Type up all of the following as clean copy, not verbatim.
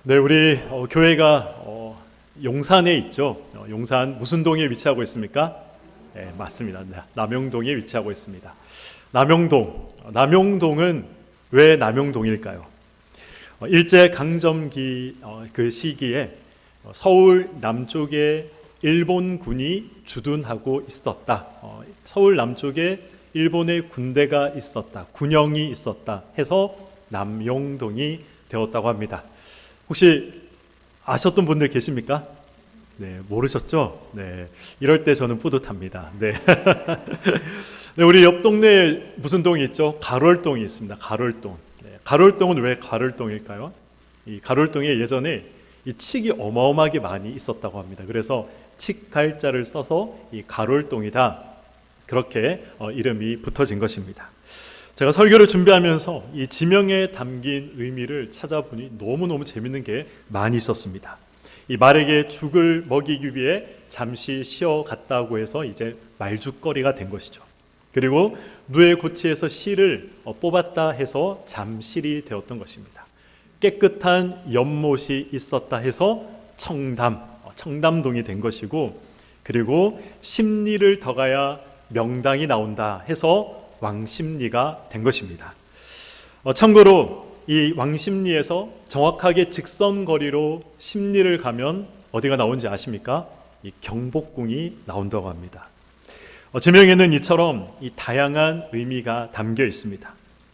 네, 우리 교회가 용산에 있죠. 용산 무슨 동에 위치하고 있습니까? 네, 맞습니다. 네, 남영동에 위치하고 있습니다. 남영동은 왜 남영동일까요? 일제 강점기 그 시기에 서울 남쪽에 일본군이 주둔하고 있었다. 서울 남쪽에 일본의 군대가 있었다. 군영이 있었다 해서 남영동이 되었다고 합니다. 혹시 아셨던 분들 계십니까? 네, 모르셨죠? 네, 이럴 때 저는 뿌듯합니다. 네. 네, 우리 옆 동네에 무슨 동이 있죠? 가롤동이 있습니다. 가롤동. 네, 가롤동은 왜 가롤동일까요? 이 가롤동에 예전에 이 칡이 어마어마하게 많이 있었다고 합니다. 그래서 칡갈자를 써서 이 가롤동이다. 그렇게 이름이 붙어진 것입니다. 제가 설교를 준비하면서 이 지명에 담긴 의미를 찾아보니 너무너무 재밌는 게 많이 있었습니다. 이 말에게 죽을 먹이기 위해 잠시 쉬어갔다고 해서 이제 말죽거리가 된 것이죠. 그리고 누에 고치에서 실을 뽑았다 해서 잠실이 되었던 것입니다. 깨끗한 연못이 있었다 해서 청담동이 된 것이고, 그리고 심리를 더 가야 명당이 나온다 해서 왕십리가 된 것입니다. 참고로 이 왕십리에서 정확하게 직선거리로 십리를 가면 어디가 나오는지 아십니까? 이 경복궁이 나온다고 합니다. 지명에는 이처럼 이 다양한 의미가 담겨 있습니다.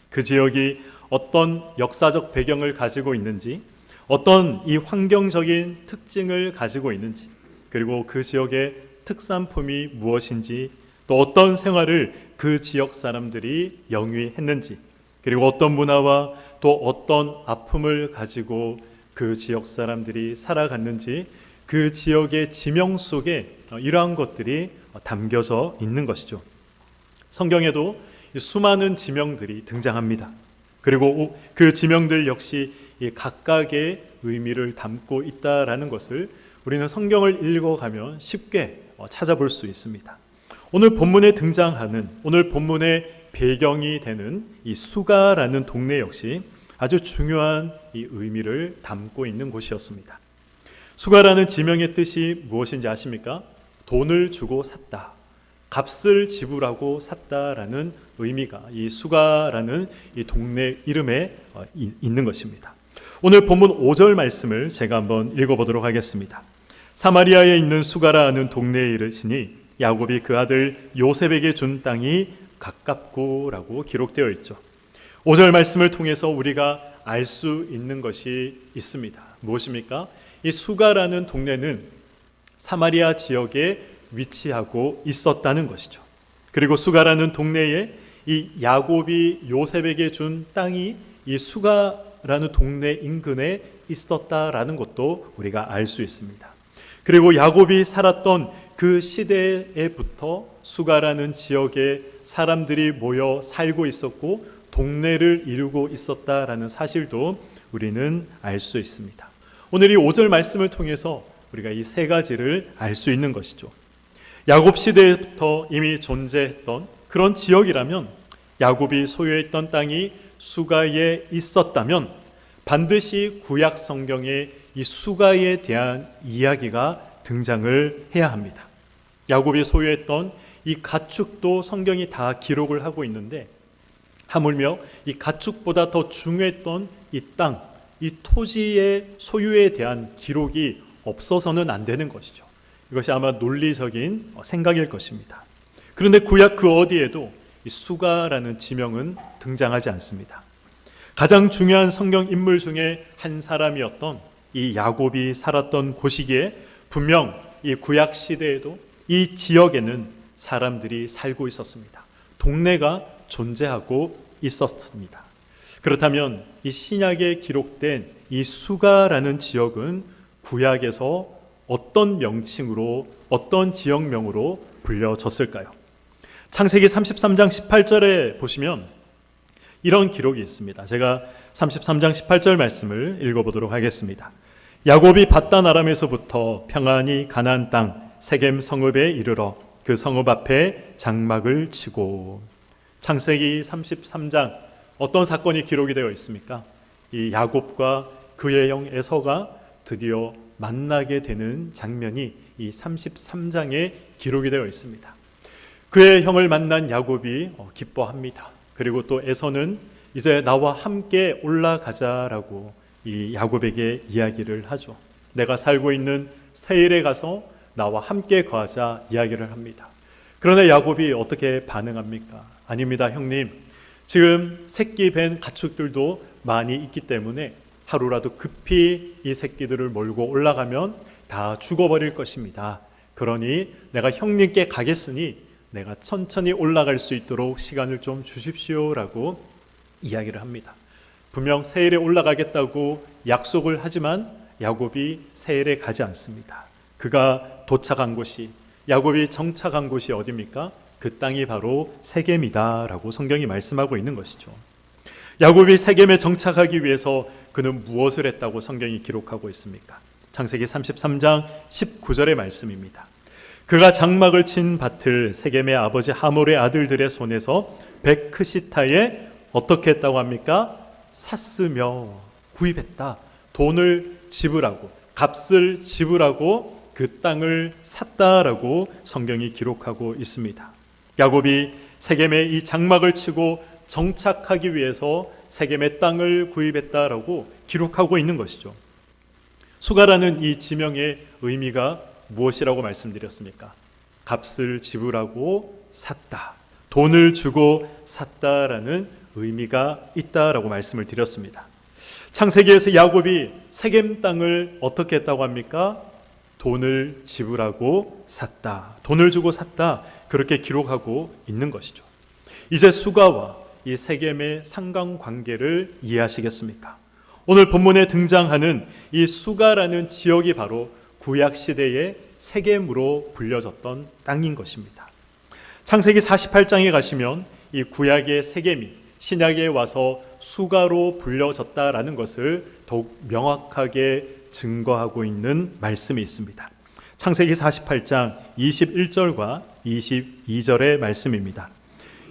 그 지역이 어떤 역사적 배경을 가지고 있는지, 어떤 이 환경적인 특징을 가지고 있는지, 그리고 그 지역의 특산품이 무엇인지, 또 어떤 생활을 그 지역 사람들이 영위했는지, 그리고 어떤 문화와 또 어떤 아픔을 가지고 그 지역 사람들이 살아갔는지, 그 지역의 지명 속에 이러한 것들이 담겨져 있는 것이죠. 성경에도 수많은 지명들이 등장합니다. 그리고 그 지명들 역시 각각의 의미를 담고 있다라는 것을 우리는 성경을 읽어가면 쉽게 찾아볼 수 있습니다. 오늘 본문에 등장하는, 오늘 본문의 배경이 되는 이 수가라는 동네 역시 아주 중요한 이 의미를 담고 있는 곳이었습니다. 수가라는 지명의 뜻이 무엇인지 아십니까? 돈을 주고 샀다, 값을 지불하고 샀다라는 의미가 이 수가라는 이 동네 이름에 있는 것입니다. 오늘 본문 5절 말씀을 제가 한번 읽어보도록 하겠습니다. 사마리아에 있는 수가라는 동네에 이르시니 야곱이 그 아들 요셉에게 준 땅이 가깝고라고 기록되어 있죠. 5절 말씀을 통해서 우리가 알 수 있는 것이 있습니다. 무엇입니까? 이 수가라는 동네는 사마리아 지역에 위치하고 있었다는 것이죠. 그리고 수가라는 동네에 이 야곱이 요셉에게 준 땅이 이 수가라는 동네 인근에 있었다라는 것도 우리가 알 수 있습니다. 그리고 야곱이 살았던 그 시대에부터 수가라는 지역에 사람들이 모여 살고 있었고 동네를 이루고 있었다라는 사실도 우리는 알 수 있습니다. 오늘 이 5절 말씀을 통해서 우리가 이 세 가지를 알 수 있는 것이죠. 야곱 시대부터 이미 존재했던 그런 지역이라면, 야곱이 소유했던 땅이 수가에 있었다면 반드시 구약 성경에 이 수가에 대한 이야기가 등장을 해야 합니다. 야곱이 소유했던 이 가축도 성경이 다 기록을 하고 있는데, 하물며 이 가축보다 더 중요했던 이 땅, 이 토지의 소유에 대한 기록이 없어서는 안 되는 것이죠. 이것이 아마 논리적인 생각일 것입니다. 그런데 구약 그 어디에도 이 수가라는 지명은 등장하지 않습니다. 가장 중요한 성경 인물 중에 한 사람이었던 이 야곱이 살았던 곳이기에 분명 이 구약 시대에도 이 지역에는 사람들이 살고 있었습니다. 동네가 존재하고 있었습니다. 그렇다면 이 신약에 기록된 이 수가라는 지역은 구약에서 어떤 명칭으로, 어떤 지역명으로 불려졌을까요? 창세기 33장 18절에 보시면 이런 기록이 있습니다. 제가 33장 18절 말씀을 읽어보도록 하겠습니다. 야곱이 밧단 아람에서부터 평안히 가나안 땅 세겜 성읍에 이르러 그 성읍 앞에 장막을 치고. 창세기 33장 어떤 사건이 기록이 되어 있습니까? 이 야곱과 그의 형 에서가 드디어 만나게 되는 장면이 이 33장에 기록이 되어 있습니다. 그의 형을 만난 야곱이 기뻐합니다. 그리고 또 에서는 이제 나와 함께 올라가자라고 이 야곱에게 이야기를 하죠. 내가 살고 있는 세일에 가서 나와 함께 거하자 이야기를 합니다. 그러나 야곱이 어떻게 반응합니까? 아닙니다, 형님. 지금 새끼 뵌 가축들도 많이 있기 때문에 하루라도 급히 이 새끼들을 몰고 올라가면 다 죽어버릴 것입니다. 그러니 내가 형님께 가겠으니 내가 천천히 올라갈 수 있도록 시간을 좀 주십시오라고 이야기를 합니다. 분명 세일에 올라가겠다고 약속을 하지만 야곱이 세일에 가지 않습니다. 그가 도착한 곳이, 야곱이 정착한 곳이 어디입니까? 그 땅이 바로 세겜이다라고 성경이 말씀하고 있는 것이죠. 야곱이 세겜에 정착하기 위해서 그는 무엇을 했다고 성경이 기록하고 있습니까? 창세기 33장 19절의 말씀입니다. 그가 장막을 친 밭을 세겜의 아버지 하몰의 아들들의 손에서 베크시타에 어떻게 했다고 합니까? 샀으며 구입했다. 돈을 지불하고 값을 지불하고 그 땅을 샀다라고 성경이 기록하고 있습니다. 야곱이 세겜에 이 장막을 치고 정착하기 위해서 세겜의 땅을 구입했다라고 기록하고 있는 것이죠. 수가라는 이 지명의 의미가 무엇이라고 말씀드렸습니까? 값을 지불하고 샀다. 돈을 주고 샀다라는 의미가 있다라고 말씀을 드렸습니다. 창세기에서 야곱이 세겜 땅을 어떻게 했다고 합니까? 돈을 지불하고 샀다. 돈을 주고 샀다. 그렇게 기록하고 있는 것이죠. 이제 수가와 이 세겜의 상관관계를 이해하시겠습니까? 오늘 본문에 등장하는 이 수가라는 지역이 바로 구약시대의 세겜으로 불려졌던 땅인 것입니다. 창세기 48장에 가시면 이 구약의 세겜이 신약에 와서 수가로 불려졌다라는 것을 더욱 명확하게 증거하고 있는 말씀이 있습니다. 창세기 48장 21절과 22절의 말씀입니다.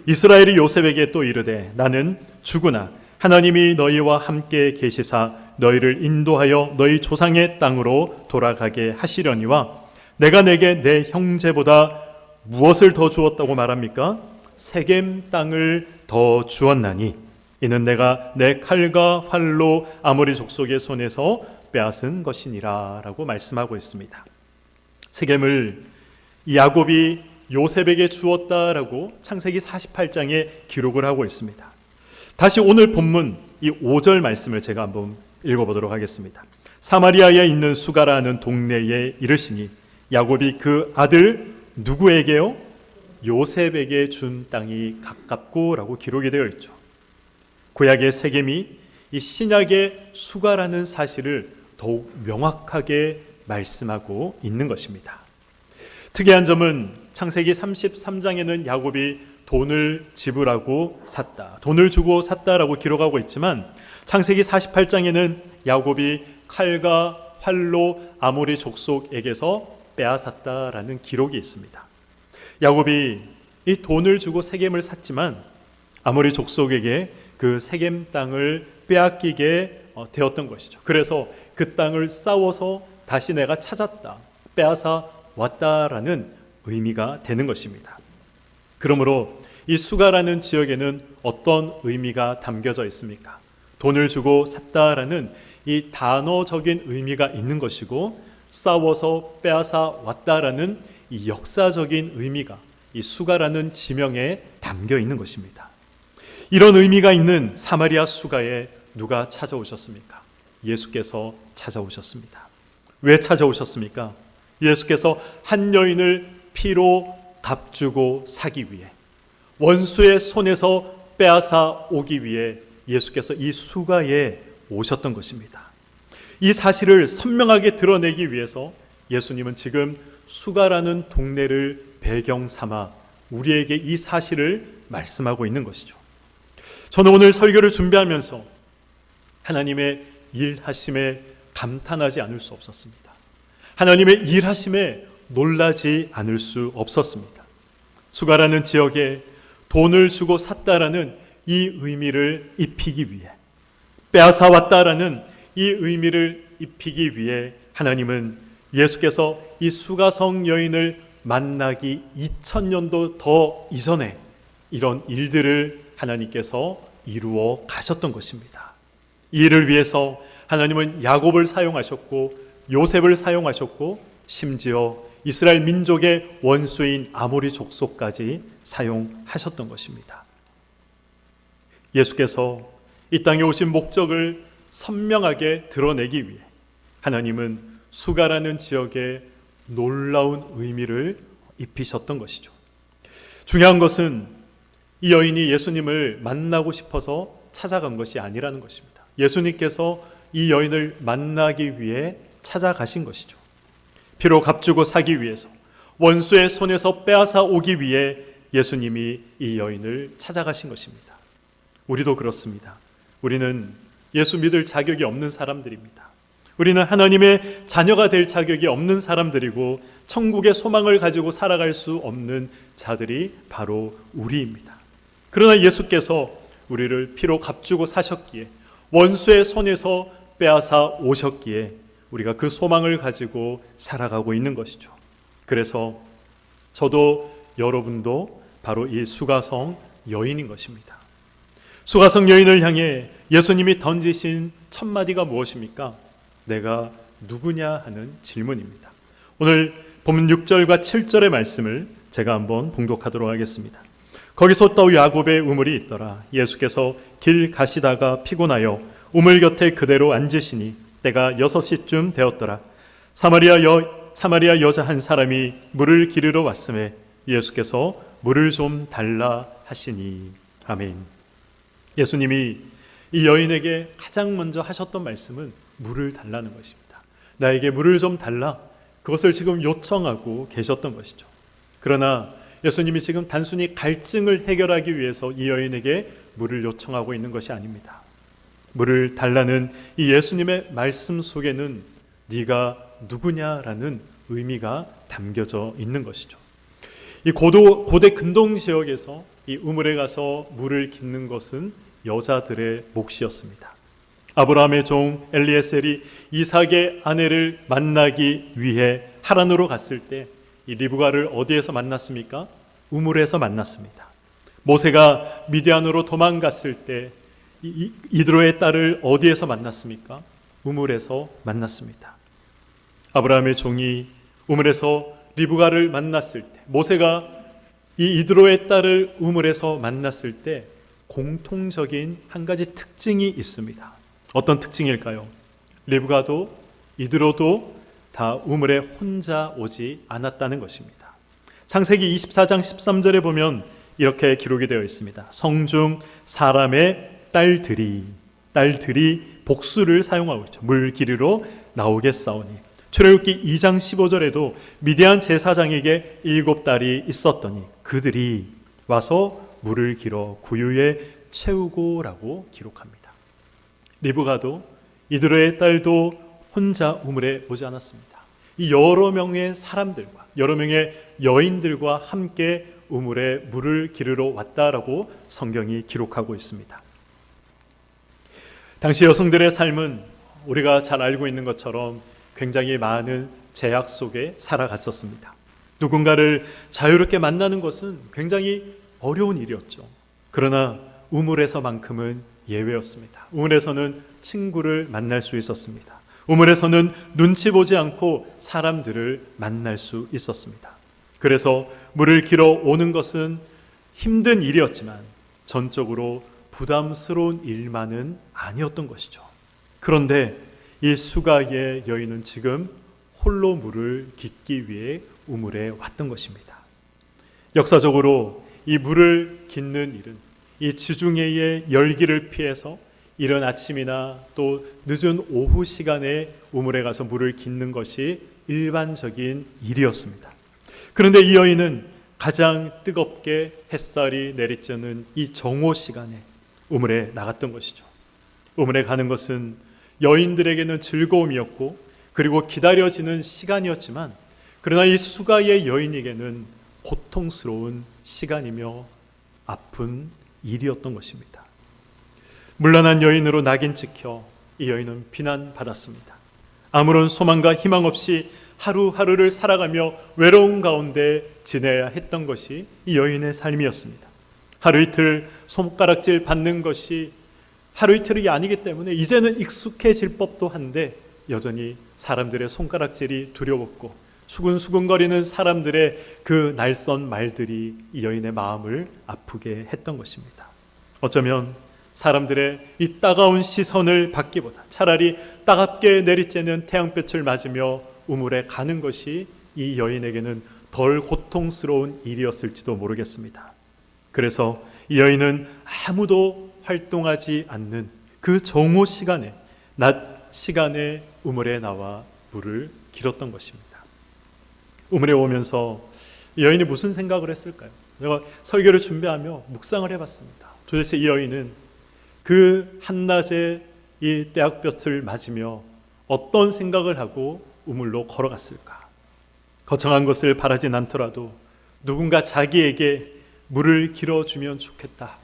이스라엘이 요셉에게 또 이르되 나는 주구나 하나님이 너희와 함께 계시사 너희를 인도하여 너희 조상의 땅으로 돌아가게 하시려니와 내가 내게 내 형제보다 무엇을 더 주었다고 말합니까? 세겜 땅을 더 주었나니 이는 내가 내 칼과 활로 아모리 족속의 손에서 빼앗은 것이니라 라고 말씀하고 있습니다. 세겜을 야곱이 요셉에게 주었다라고 창세기 48장에 기록을 하고 있습니다. 다시 오늘 본문 이 5절 말씀을 제가 한번 읽어보도록 하겠습니다. 사마리아에 있는 수가라는 동네에 이르시니 야곱이 그 아들 누구에게요? 요셉에게 준 땅이 가깝고 라고 기록이 되어 있죠. 구약의 세겜이 이 신약의 수가라는 사실을 더욱 명확하게 말씀하고 있는 것입니다. 특이한 점은 창세기 33장에는 야곱이 돈을 지불하고 샀다, 돈을 주고 샀다라고 기록하고 있지만 창세기 48장에는 야곱이 칼과 활로 아모리 족속에게서 빼앗았다라는 기록이 있습니다. 야곱이 이 돈을 주고 세겜을 샀지만 아모리 족속에게 그 세겜 땅을 빼앗기게 되었던 것이죠. 그래서 그 땅을 싸워서 다시 내가 찾았다, 빼앗아 왔다라는 의미가 되는 것입니다. 그러므로 이 수가라는 지역에는 어떤 의미가 담겨져 있습니까? 돈을 주고 샀다라는 이 단어적인 의미가 있는 것이고 싸워서 빼앗아 왔다라는 이 역사적인 의미가 이 수가라는 지명에 담겨 있는 것입니다. 이런 의미가 있는 사마리아 수가에 누가 찾아오셨습니까? 예수께서 찾아오셨습니다. 왜 찾아오셨습니까? 예수께서 한 여인을 피로 값주고 사기 위해, 원수의 손에서 빼앗아 오기 위해 예수께서 이 수가에 오셨던 것입니다. 이 사실을 선명하게 드러내기 위해서 예수님은 지금 수가라는 동네를 배경 삼아 우리에게 이 사실을 말씀하고 있는 것이죠. 저는 오늘 설교를 준비하면서 하나님의 일하심에 감탄하지 않을 수 없었습니다. 하나님의 일하심에 놀라지 않을 수 없었습니다. 수가라는 지역에 돈을 주고 샀다라는 이 의미를 입히기 위해, 빼앗아 왔다라는 이 의미를 입히기 위해 하나님은 예수께서 이 수가성 여인을 만나기 2000년도 더 이전에 이런 일들을 하나님께서 이루어 가셨던 것입니다. 이 일을 위해서 하나님은 야곱을 사용하셨고 요셉을 사용하셨고 심지어 이스라엘 민족의 원수인 아모리 족속까지 사용하셨던 것입니다. 예수께서 이 땅에 오신 목적을 선명하게 드러내기 위해 하나님은 수가라는 지역에 놀라운 의미를 입히셨던 것이죠. 중요한 것은 이 여인이 예수님을 만나고 싶어서 찾아간 것이 아니라는 것입니다. 예수님께서 이 여인을 만나기 위해 찾아가신 것이죠. 피로 값주고 사기 위해서, 원수의 손에서 빼앗아 오기 위해 예수님이 이 여인을 찾아가신 것입니다. 우리도 그렇습니다. 우리는 예수 믿을 자격이 없는 사람들입니다. 우리는 하나님의 자녀가 될 자격이 없는 사람들이고 천국의 소망을 가지고 살아갈 수 없는 자들이 바로 우리입니다. 그러나 예수께서 우리를 피로 값주고 사셨기에, 원수의 손에서 빼앗아 오셨기에 우리가 그 소망을 가지고 살아가고 있는 것이죠. 그래서 저도 여러분도 바로 이 수가성 여인인 것입니다. 수가성 여인을 향해 예수님이 던지신 첫 마디가 무엇입니까? 내가 누구냐 하는 질문입니다. 오늘 본문 6절과 7절의 말씀을 제가 한번 봉독하도록 하겠습니다. 거기서 또 야곱의 우물이 있더라. 예수께서 길 가시다가 피곤하여 우물 곁에 그대로 앉으시니 때가 6시쯤 되었더라. 사마리아 여자 한 사람이 물을 기르러 왔음에 예수께서 물을 좀 달라 하시니. 아멘. 예수님이 이 여인에게 가장 먼저 하셨던 말씀은 물을 달라는 것입니다. 나에게 물을 좀 달라, 그것을 지금 요청하고 계셨던 것이죠. 그러나 예수님이 지금 단순히 갈증을 해결하기 위해서 이 여인에게 물을 요청하고 있는 것이 아닙니다. 물을 달라는 이 예수님의 말씀 속에는 네가 누구냐라는 의미가 담겨져 있는 것이죠. 이 고대 근동 지역에서 이 우물에 가서 물을 깃는 것은 여자들의 몫이었습니다. 아브라함의 종 엘리에셀이 이삭의 아내를 만나기 위해 하란으로 갔을 때 이 리브가를 어디에서 만났습니까? 우물에서 만났습니다. 모세가 미디안으로 도망갔을 때 이드로의 딸을 어디에서 만났습니까? 우물에서 만났습니다. 아브라함의 종이 우물에서 리브가를 만났을 때, 모세가 이 이드로의 딸을 우물에서 만났을 때 공통적인 한 가지 특징이 있습니다. 어떤 특징일까요? 리브가도 이드로도 다 우물에 혼자 오지 않았다는 것입니다. 창세기 24장 13절에 보면 이렇게 기록이 되어 있습니다. 성중 사람의 딸들이 복수를 사용하고 있죠. 물 기르러 나오겠사오니. 출애굽기 2장 15절에도 미디안 제사장에게 7딸이 있었더니 그들이 와서 물을 길어 구유에 채우고라고 기록합니다. 리브가도 이드로의 딸도 혼자 우물에 오지 않았습니다. 이 여러 명의 사람들과 여러 명의 여인들과 함께 우물에 물을 기르러 왔다라고 성경이 기록하고 있습니다. 당시 여성들의 삶은 우리가 잘 알고 있는 것처럼 굉장히 많은 제약 속에 살아갔었습니다. 누군가를 자유롭게 만나는 것은 굉장히 어려운 일이었죠. 그러나 우물에서만큼은 예외였습니다. 우물에서는 친구를 만날 수 있었습니다. 우물에서는 눈치 보지 않고 사람들을 만날 수 있었습니다. 그래서 물을 길어 오는 것은 힘든 일이었지만 전적으로 부담스러운 일만은 아니었던 것이죠. 그런데 이 수가의 여인은 지금 홀로 물을 깃기 위해 우물에 왔던 것입니다. 역사적으로 이 물을 깃는 일은 이 지중해의 열기를 피해서 이른 아침이나 또 늦은 오후 시간에 우물에 가서 물을 깃는 것이 일반적인 일이었습니다. 그런데 이 여인은 가장 뜨겁게 햇살이 내리쬐는 이 정오 시간에 우물에 나갔던 것이죠. 우물에 가는 것은 여인들에게는 즐거움이었고 그리고 기다려지는 시간이었지만 그러나 이 수가의 여인에게는 고통스러운 시간이며 아픈 일이었던 것입니다. 물란한 여인으로 낙인 찍혀 이 여인은 비난받았습니다. 아무런 소망과 희망 없이 하루하루를 살아가며 외로운 가운데 지내야 했던 것이 이 여인의 삶이었습니다. 하루 이틀 손가락질 받는 것이 하루 이틀이 아니기 때문에 이제는 익숙해질 법도 한데 여전히 사람들의 손가락질이 두려웠고 수근수근거리는 사람들의 그 날선 말들이 이 여인의 마음을 아프게 했던 것입니다. 어쩌면 사람들의 이 따가운 시선을 받기보다 차라리 따갑게 내리쬐는 태양볕을 맞으며 우물에 가는 것이 이 여인에게는 덜 고통스러운 일이었을지도 모르겠습니다. 그래서 이 여인은 아무도 활동하지 않는 그 정오 시간에, 낮 시간에 우물에 나와 물을 길었던 것입니다. 우물에 오면서 이 여인이 무슨 생각을 했을까요? 제가 설교를 준비하며 묵상을 해봤습니다. 도대체 이 여인은 그 한낮에 이 떼약볕을 맞으며 어떤 생각을 하고 우물로 걸어갔을까? 거창한 것을 바라진 않더라도 누군가 자기에게 물을 길어주면 좋겠다,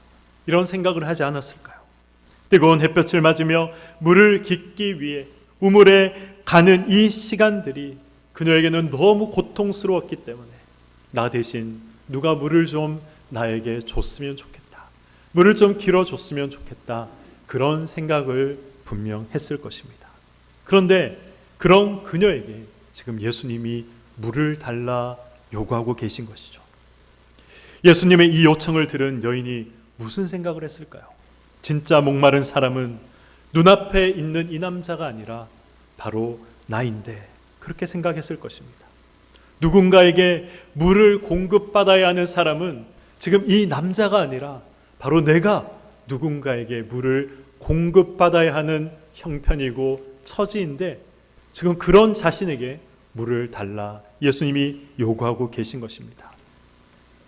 이런 생각을 하지 않았을까요? 뜨거운 햇볕을 맞으며 물을 깃기 위해 우물에 가는 이 시간들이 그녀에게는 너무 고통스러웠기 때문에 나 대신 누가 물을 좀 나에게 줬으면 좋겠다, 물을 좀 길어줬으면 좋겠다, 그런 생각을 분명 했을 것입니다. 그런데 그런 그녀에게 지금 예수님이 물을 달라 요구하고 계신 것이죠. 예수님의 이 요청을 들은 여인이 무슨 생각을 했을까요? 진짜 목마른 사람은 눈앞에 있는 이 남자가 아니라 바로 나인데, 그렇게 생각했을 것입니다. 누군가에게 물을 공급받아야 하는 사람은 지금 이 남자가 아니라 바로 내가 누군가에게 물을 공급받아야 하는 형편이고 처지인데 지금 그런 자신에게 물을 달라 예수님이 요구하고 계신 것입니다.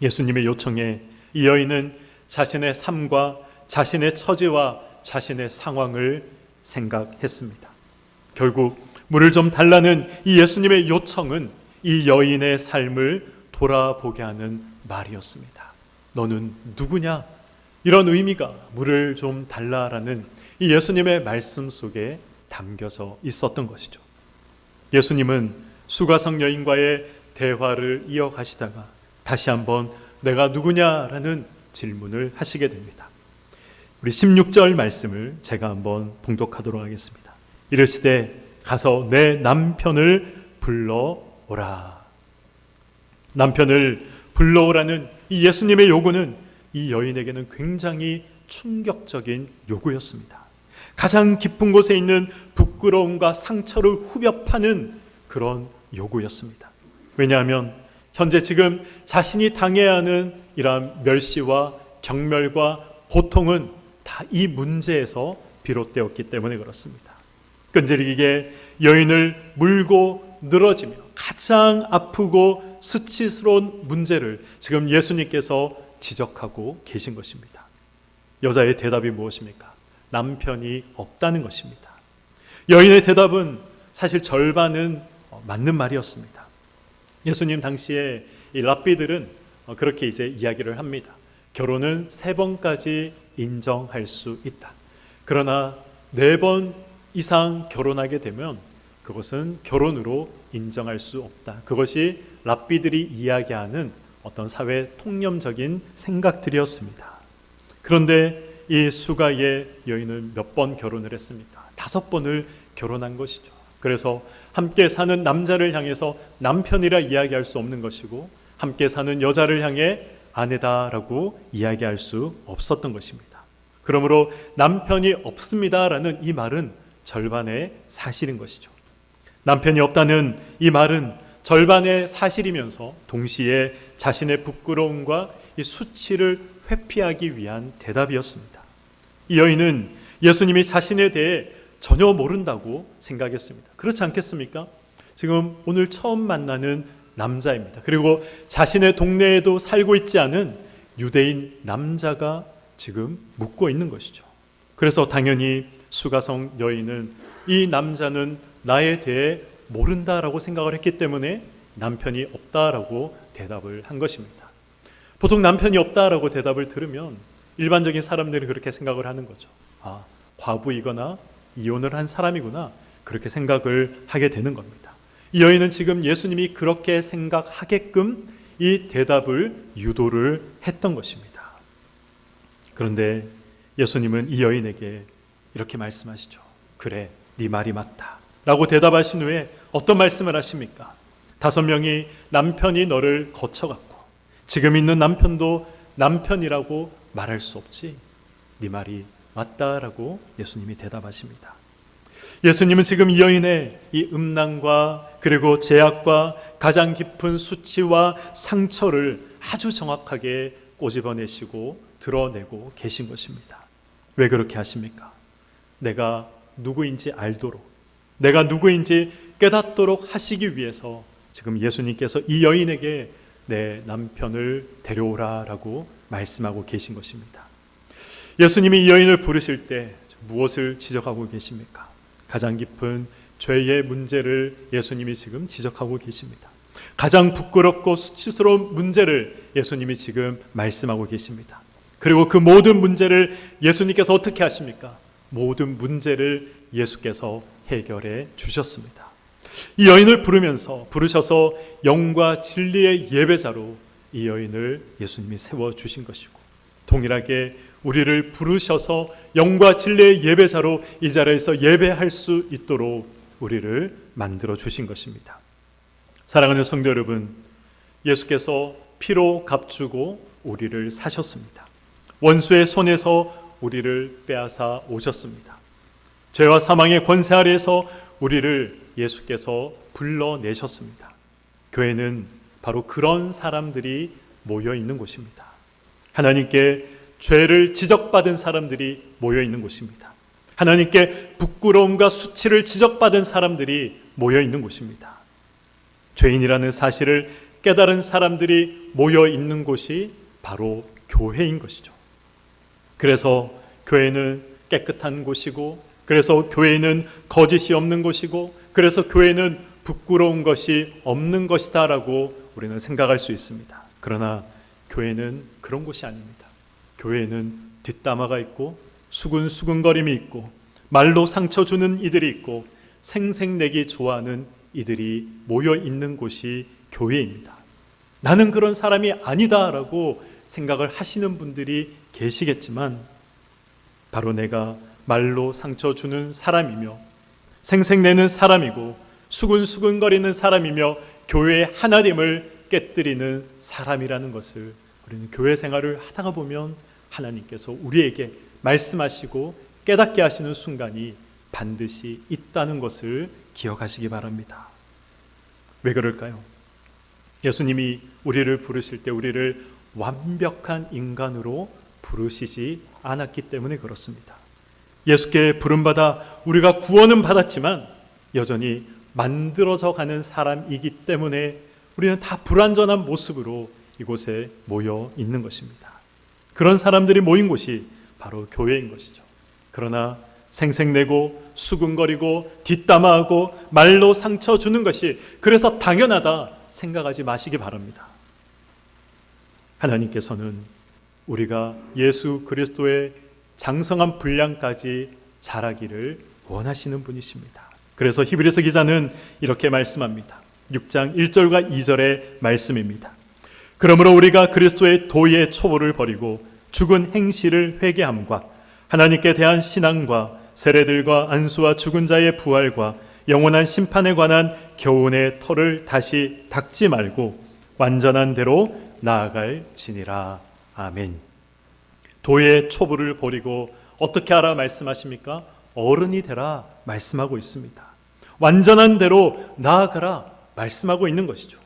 예수님의 요청에 이 여인은 자신의 삶과 자신의 처지와 자신의 상황을 생각했습니다. 결국 물을 좀 달라는 이 예수님의 요청은 이 여인의 삶을 돌아보게 하는 말이었습니다. 너는 누구냐? 이런 의미가 물을 좀 달라라는 이 예수님의 말씀 속에 담겨져 있었던 것이죠. 예수님은 수가성 여인과의 대화를 이어가시다가 다시 한번 내가 누구냐라는 질문을 하시게 됩니다. 우리 16절 말씀을 제가 한번 봉독하도록 하겠습니다. 이르시되 가서 내 남편을 불러오라. 남편을 불러오라는 이 예수님의 요구는 이 여인에게는 굉장히 충격적인 요구였습니다. 가장 깊은 곳에 있는 부끄러움과 상처를 후벼 파는 그런 요구였습니다. 왜냐하면 현재 지금 자신이 당해야 하는 이러한 멸시와 경멸과 고통은 다 이 문제에서 비롯되었기 때문에 그렇습니다. 끈질기게 여인을 물고 늘어지며 가장 아프고 수치스러운 문제를 지금 예수님께서 지적하고 계신 것입니다. 여자의 대답이 무엇입니까? 남편이 없다는 것입니다. 여인의 대답은 사실 절반은 맞는 말이었습니다. 예수님 당시에 이 랍비들은 그렇게 이제 이야기를 합니다. 결혼은 3번까지 인정할 수 있다. 그러나 4번 이상 결혼하게 되면 그것은 결혼으로 인정할 수 없다. 그것이 랍비들이 이야기하는 어떤 사회 통념적인 생각들이었습니다. 그런데 이 수가의 여인은 몇 번 결혼을 했습니까? 5번을 결혼한 것이죠. 그래서 함께 사는 남자를 향해서 남편이라 이야기할 수 없는 것이고 함께 사는 여자를 향해 아내다라고 이야기할 수 없었던 것입니다. 그러므로 남편이 없습니다라는 이 말은 절반의 사실인 것이죠. 남편이 없다는 이 말은 절반의 사실이면서 동시에 자신의 부끄러움과 이 수치를 회피하기 위한 대답이었습니다. 이 여인은 예수님이 자신에 대해 전혀 모른다고 생각했습니다. 그렇지 않겠습니까? 지금 오늘 처음 만나는 남자입니다. 그리고 자신의 동네에도 살고 있지 않은 유대인 남자가 지금 묻고 있는 것이죠. 그래서 당연히 수가성 여인은 이 남자는 나에 대해 모른다라고 생각을 했기 때문에 남편이 없다라고 대답을 한 것입니다. 보통 남편이 없다라고 대답을 들으면 일반적인 사람들이 그렇게 생각을 하는 거죠. 과부이거나 이혼을 한 사람이구나, 그렇게 생각을 하게 되는 겁니다. 이 여인은 지금 예수님이 그렇게 생각하게끔 이 대답을 유도를 했던 것입니다. 그런데 예수님은 이 여인에게 이렇게 말씀하시죠. 그래, 네 말이 맞다 라고 대답하신 후에 어떤 말씀을 하십니까? 5명이 남편이 너를 거쳐갔고 지금 있는 남편도 남편이라고 말할 수 없지. 네 말이 맞다라고 예수님이 대답하십니다. 예수님은 지금 이 여인의 이 음란과 그리고 죄악과 가장 깊은 수치와 상처를 아주 정확하게 꼬집어내시고 드러내고 계신 것입니다. 왜 그렇게 하십니까? 내가 누구인지 알도록, 내가 누구인지 깨닫도록 하시기 위해서 지금 예수님께서 이 여인에게 내 남편을 데려오라라고 말씀하고 계신 것입니다. 예수님이 이 여인을 부르실 때 무엇을 지적하고 계십니까? 가장 깊은 죄의 문제를 예수님이 지금 지적하고 계십니다. 가장 부끄럽고 수치스러운 문제를 예수님이 지금 말씀하고 계십니다. 그리고 그 모든 문제를 예수님께서 어떻게 하십니까? 모든 문제를 예수께서 해결해 주셨습니다. 이 여인을 부르셔서 영과 진리의 예배자로 이 여인을 예수님이 세워주신 것이고, 동일하게 우리를 부르셔서 영과 진리의 예배자로 이 자리에서 예배할 수 있도록 우리를 만들어 주신 것입니다. 사랑하는 성도 여러분, 예수께서 피로 값주고 우리를 사셨습니다. 원수의 손에서 우리를 빼앗아 오셨습니다. 죄와 사망의 권세 아래에서 우리를 예수께서 불러내셨습니다. 교회는 바로 그런 사람들이 모여 있는 곳입니다. 하나님께 죄를 지적받은 사람들이 모여 있는 곳입니다. 하나님께 부끄러움과 수치를 지적받은 사람들이 모여 있는 곳입니다. 죄인이라는 사실을 깨달은 사람들이 모여 있는 곳이 바로 교회인 것이죠. 그래서 교회는 깨끗한 곳이고, 그래서 교회는 거짓이 없는 곳이고, 그래서 교회는 부끄러운 것이 없는 것이다 라고 우리는 생각할 수 있습니다. 그러나 교회는 그런 곳이 아닙니다. 교회는 뒷담화가 있고 수근수근거림이 있고 말로 상처 주는 이들이 있고 생색내기 좋아하는 이들이 모여 있는 곳이 교회입니다. 나는 그런 사람이 아니다 라고 생각을 하시는 분들이 계시겠지만, 바로 내가 말로 상처 주는 사람이며 생색내는 사람이고 수근수근거리는 사람이며 교회의 하나됨을 깨뜨리는 사람이라는 것을 우리는 교회 생활을 하다가 보면 하나님께서 우리에게 말씀하시고 깨닫게 하시는 순간이 반드시 있다는 것을 기억하시기 바랍니다. 왜 그럴까요? 예수님이 우리를 부르실 때 우리를 완벽한 인간으로 부르시지 않았기 때문에 그렇습니다. 예수께 부름받아 우리가 구원은 받았지만 여전히 만들어져 가는 사람이기 때문에 우리는 다 불완전한 모습으로 이곳에 모여 있는 것입니다. 그런 사람들이 모인 곳이 바로 교회인 것이죠. 그러나 생색내고 수근거리고 뒷담화하고 말로 상처 주는 것이 그래서 당연하다 생각하지 마시기 바랍니다. 하나님께서는 우리가 예수 그리스도의 장성한 분량까지 자라기를 원하시는 분이십니다. 그래서 히브리서 기자는 이렇게 말씀합니다. 6장 1절과 2절의 말씀입니다. 그러므로 우리가 그리스도의 도의 초보를 버리고 죽은 행실을 회개함과 하나님께 대한 신앙과 세례들과 안수와 죽은 자의 부활과 영원한 심판에 관한 교훈의 터를 다시 닦지 말고 완전한 대로 나아갈지니라. 아멘. 도의 초보를 버리고 어떻게 하라 말씀하십니까? 어른이 되라 말씀하고 있습니다. 완전한 대로 나아가라 말씀하고 있는 것이죠.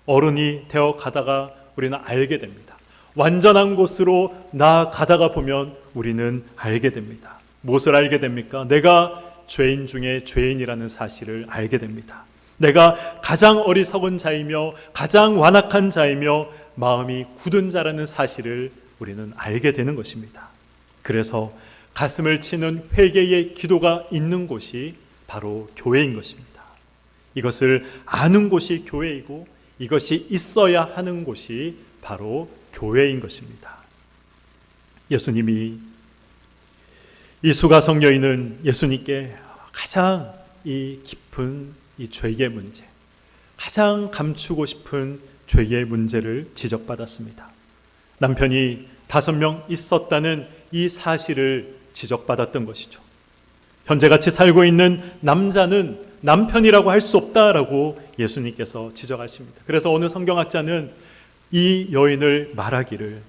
어른이 되어 가다가 우리는 알게 됩니다. 완전한 곳으로 나아가다가 보면 우리는 알게 됩니다. 무엇을 알게 됩니까? 내가 죄인 중에 죄인이라는 사실을 알게 됩니다. 내가 가장 어리석은 자이며 가장 완악한 자이며 마음이 굳은 자라는 사실을 우리는 알게 되는 것입니다. 그래서 가슴을 치는 회개의 기도가 있는 곳이 바로 교회인 것입니다. 이것을 아는 곳이 교회이고 이것이 있어야 하는 곳이 바로 교회인 것입니다. 예수님이 이 수가성 여인은 예수님께 가장 이 깊은 이 죄의 문제, 가장 감추고 싶은 죄의 문제를 지적받았습니다. 남편이 5명 있었다는 이 사실을 지적받았던 것이죠. 현재같이 살고 있는 남자는 남편이라고 할 수 없다라고 예수님께서 지적하십니다. 그래서 어느 성경학자는 이 여인을 말하기를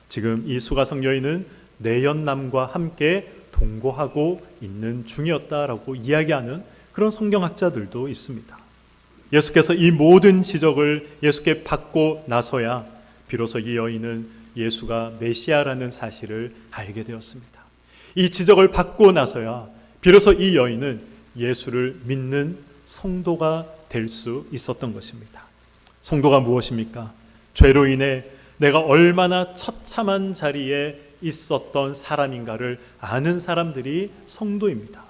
지금 이 수가성 여인은 내연남과 함께 동거하고 있는 중이었다라고 이야기하는 그런 성경학자들도 있습니다. 예수께서 이 모든 지적을 예수께 받고 나서야 비로소 이 여인은 예수가 메시아라는 사실을 알게 되었습니다. 이 지적을 받고 나서야 비로소 이 여인은 예수를 믿는 성도가 될 수 있었던 것입니다. 성도가 무엇입니까? 죄로 인해 내가 얼마나 처참한 자리에 있었던 사람인가를 아는 사람들이 성도입니다.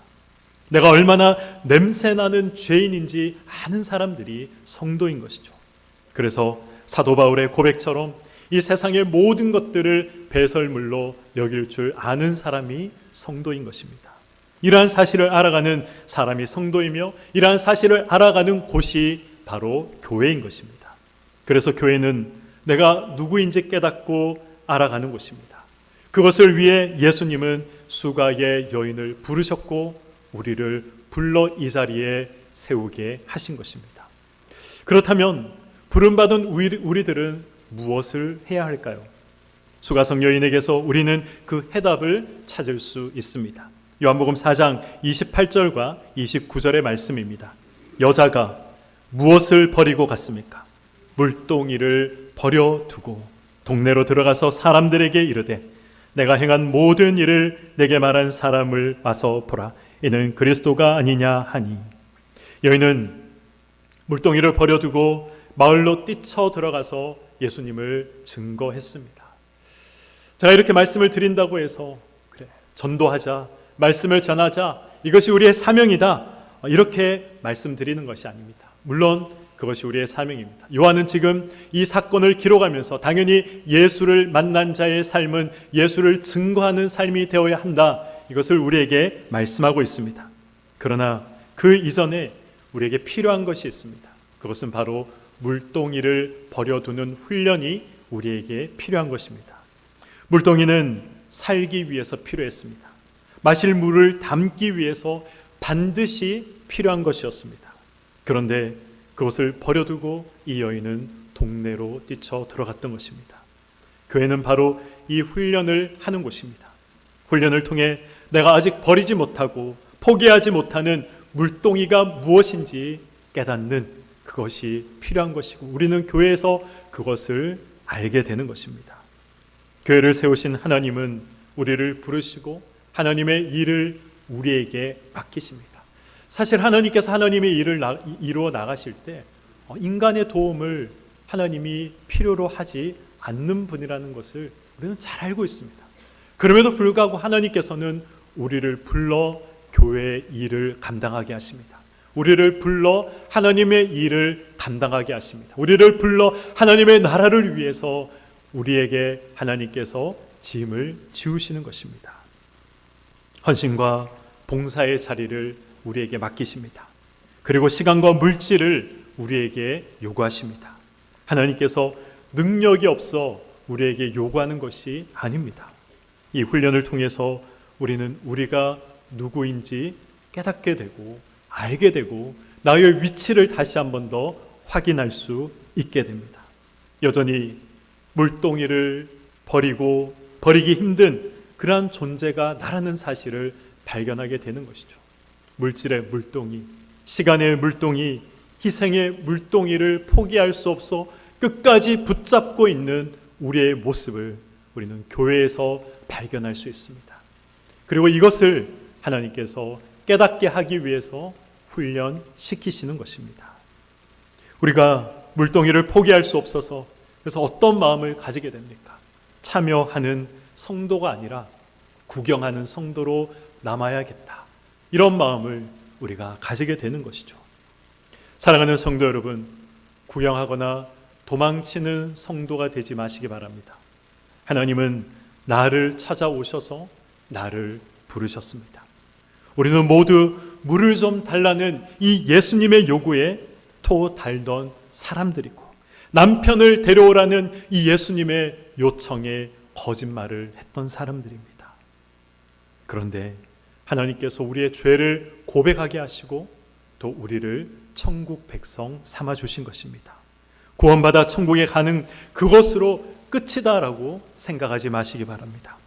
내가 얼마나 냄새나는 죄인인지 아는 사람들이 성도인 것이죠. 그래서 사도 바울의 고백처럼 이 세상의 모든 것들을 배설물로 여길 줄 아는 사람이 성도인 것입니다. 이러한 사실을 알아가는 사람이 성도이며 이러한 사실을 알아가는 곳이 바로 교회인 것입니다. 그래서 교회는 내가 누구인지 깨닫고 알아가는 곳입니다. 그것을 위해 예수님은 수가의 여인을 부르셨고 우리를 불러 이 자리에 세우게 하신 것입니다. 그렇다면 부름받은 우리들은 무엇을 해야 할까요? 수가성 여인에게서 우리는 그 해답을 찾을 수 있습니다. 요한복음 4장 28절과 29절의 말씀입니다. 여자가 무엇을 버리고 갔습니까? 물동이를 버려두고 동네로 들어가서 사람들에게 이르되 내가 행한 모든 일을 내게 말한 사람을 와서 보라. 이는 그리스도가 아니냐 하니. 여인은 물동이를 버려두고 마을로 뛰쳐 들어가서 예수님을 증거했습니다. 제가 이렇게 말씀을 드린다고 해서 그래 전도하자, 말씀을 전하자, 이것이 우리의 사명이다, 이렇게 말씀드리는 것이 아닙니다. 물론 그것이 우리의 사명입니다. 요한은 지금 이 사건을 기록하면서 당연히 예수를 만난 자의 삶은 예수를 증거하는 삶이 되어야 한다, 이것을 우리에게 말씀하고 있습니다. 그러나 그 이전에 우리에게 필요한 것이 있습니다. 그것은 바로 물동이를 버려두는 훈련이 우리에게 필요한 것입니다. 물동이는 살기 위해서 필요했습니다. 마실 물을 담기 위해서 반드시 필요한 것이었습니다. 그런데 그것을 버려두고 이 여인은 동네로 뛰쳐 들어갔던 것입니다. 교회는 바로 이 훈련을 하는 곳입니다. 훈련을 통해 내가 아직 버리지 못하고 포기하지 못하는 물동이가 무엇인지 깨닫는 그것이 필요한 것이고 우리는 교회에서 그것을 알게 되는 것입니다. 교회를 세우신 하나님은 우리를 부르시고 하나님의 일을 우리에게 맡기십니다. 사실 하나님께서 하나님의 일을 이루어 나가실 때 인간의 도움을 하나님이 필요로 하지 않는 분이라는 것을 우리는 잘 알고 있습니다. 그럼에도 불구하고 하나님께서는 우리를 불러 교회의 일을 감당하게 하십니다. 우리를 불러 하나님의 일을 감당하게 하십니다. 우리를 불러 하나님의 나라를 위해서 우리에게 하나님께서 짐을 지우시는 것입니다. 헌신과 봉사의 자리를 우리에게 맡기십니다. 그리고 시간과 물질을 우리에게 요구하십니다. 하나님께서 능력이 없어 우리에게 요구하는 것이 아닙니다. 이 훈련을 통해서 우리는 우리가 누구인지 깨닫게 되고 알게 되고 나의 위치를 다시 한 번 더 확인할 수 있게 됩니다. 여전히 물동이를 버리기 힘든 그러한 존재가 나라는 사실을 발견하게 되는 것이죠. 물질의 물동이, 시간의 물동이, 희생의 물동이를 포기할 수 없어 끝까지 붙잡고 있는 우리의 모습을 우리는 교회에서 발견할 수 있습니다. 그리고 이것을 하나님께서 깨닫게 하기 위해서 훈련시키시는 것입니다. 우리가 물동이를 포기할 수 없어서 그래서 어떤 마음을 가지게 됩니까? 참여하는 성도가 아니라 구경하는 성도로 남아야겠다, 이런 마음을 우리가 가지게 되는 것이죠. 사랑하는 성도 여러분, 구경하거나 도망치는 성도가 되지 마시기 바랍니다. 하나님은 나를 찾아오셔서 나를 부르셨습니다. 우리는 모두 물을 좀 달라는 이 예수님의 요구에 토 달던 사람들이고, 남편을 데려오라는 이 예수님의 요청에 거짓말을 했던 사람들입니다. 그런데 하나님께서 우리의 죄를 고백하게 하시고 또 우리를 천국 백성 삼아 주신 것입니다. 구원받아 천국에 가는 그것으로 끝이다라고 생각하지 마시기 바랍니다.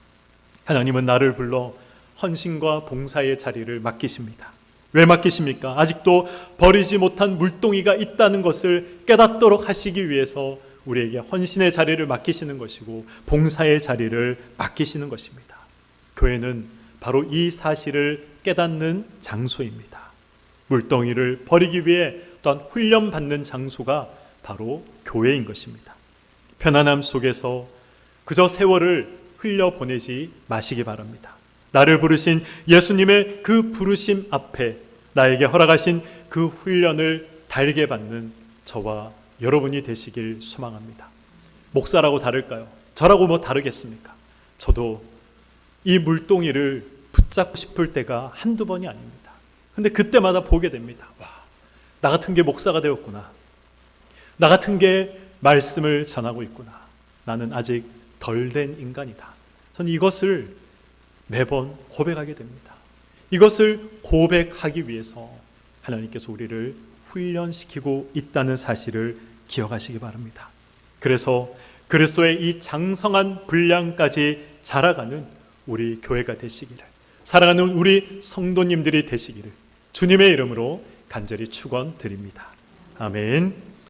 하나님은 나를 불러 헌신과 봉사의 자리를 맡기십니다. 왜 맡기십니까? 아직도 버리지 못한 물동이가 있다는 것을 깨닫도록 하시기 위해서 우리에게 헌신의 자리를 맡기시는 것이고 봉사의 자리를 맡기시는 것입니다. 교회는 바로 이 사실을 깨닫는 장소입니다. 물동이를 버리기 위해 또한 훈련받는 장소가 바로 교회인 것입니다. 편안함 속에서 그저 세월을 흘려보내지 마시기 바랍니다. 나를 부르신 예수님의 그 부르심 앞에 나에게 허락하신 그 훈련을 달게 받는 저와 여러분이 되시길 소망합니다. 목사라고 다를까요? 저라고 뭐 다르겠습니까? 저도 이 물동이를 붙잡고 싶을 때가 한두 번이 아닙니다. 근데 그때마다 보게 됩니다. 와, 나 같은 게 목사가 되었구나. 나 같은 게 말씀을 전하고 있구나. 나는 아직 덜 된 인간이다. 저는 이것을 매번 고백하게 됩니다. 이것을 고백하기 위해서 하나님께서 우리를 훈련시키고 있다는 사실을 기억하시기 바랍니다. 그래서 그리스도의 이 장성한 분량까지 자라가는 우리 교회가 되시기를, 사랑하는 우리 성도님들이 되시기를 주님의 이름으로 간절히 축원드립니다. 아멘.